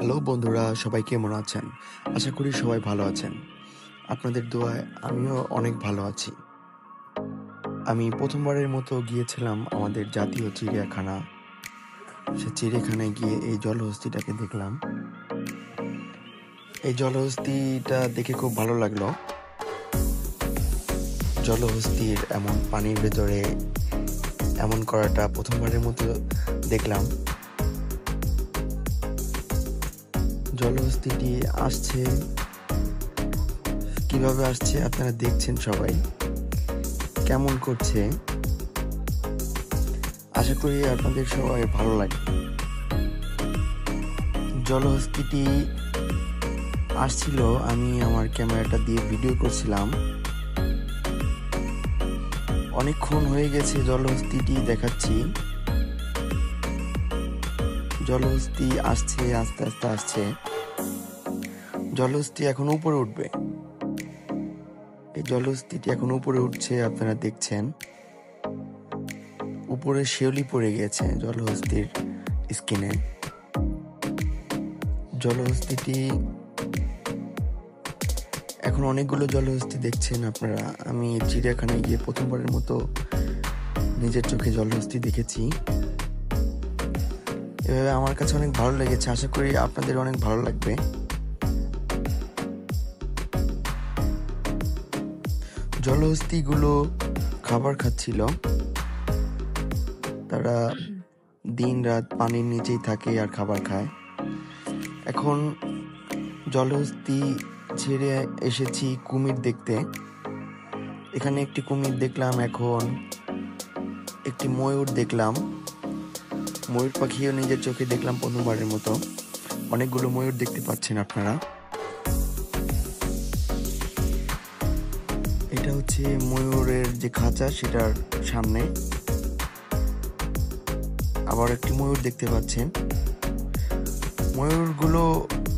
Hello বন্ধুরা, সবাই কেমন আছেন? আশা করি সবাই ভালো আছেন। আপনাদের দোয়ায় আমিও অনেক ভালো আছি। আমি প্রথমবারের মতো গিয়েছিলাম আমাদের জাতীয় চিড়িয়াখানা। সে চিড়িয়াখানায় গিয়ে এই জলহস্তিটাকে দেখলাম। এই জলহস্তিটা দেখে খুব ভালো লাগলো। জলহস্তির এমন পানির ভেতরে এমন করাটা প্রথমবারের মতো দেখলাম। জলহস্তিটি আসছে, কিভাবে আসছে আপনারা দেখছেন সবাই। কেমন করছে, আশা করি আপনাদের সবাই ভালো লাগে। জলহস্তিটি আসছিল, আমি আমার ক্যামেরাটা দিয়ে ভিডিও করছিলাম। অনেকক্ষণ হয়ে গেছে জলহস্তিটি দেখাচ্ছি। জলহস্তি আসছে, আস্তে আস্তে আসছে। জলহস্তি এখন উপরে উঠবে। এই জলহস্তিটি এখন উপরে উঠছে, আপনারা দেখছেন। উপরে শেওলি পড়ে গেছে জলহস্তির স্কিনে। জলহস্তিটি এখন অনেকগুলো জলহস্তি দেখছেন আপনারা। আমি চিড়িয়াখানায় গিয়ে প্রথমবারের মতো নিজের চোখে জলহস্তি দেখেছি। এভাবে আমার কাছে অনেক ভালো লেগেছে, আশা করি আপনাদের অনেক ভালো লাগবে। জলহস্তিগুলো খাবার খাচ্ছিল। তারা দিন রাত পানির নিচেই থাকে আর খাবার খায়। এখন জলহস্তি ছেড়ে এসেছি কুমির দেখতে। এখানে একটি কুমির দেখলাম, এখন একটি ময়ূর দেখলাম। ময়ূর পাখিও নিজের চোখে দেখলাম প্রথমবারের মতো। অনেকগুলো ময়ূর দেখতে পাচ্ছেন আপনারা। এটা হচ্ছে ময়ূরের যে খাঁচা, সেটার সামনে আবার একটি ময়ূর দেখতে পাচ্ছেন। ময়ূরগুলো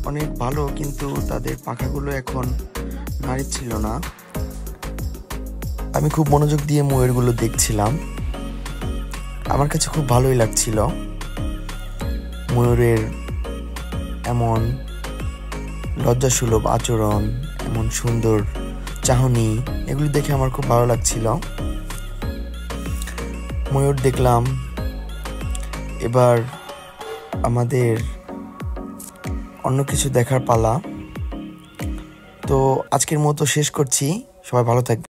অনেক ভালো, কিন্তু তাদের পাখাগুলো এখন নাড়িচ্ছিল না। আমি খুব মনোযোগ দিয়ে ময়ূরগুলো দেখছিলাম। আমার কাছে খুব ভালোই লাগছিল। ময়ূরের এমন লজ্জাসুলভ আচরণ, এমন সুন্দর চাহনি, এগুলো দেখে আমার খুব ভালো লাগছিল। ময়ূর দেখলাম। এবার আমাদের অন্য কিছু দেখার পালা। তো আজকের মতো শেষ করছি। সবাই ভালো থাকবে।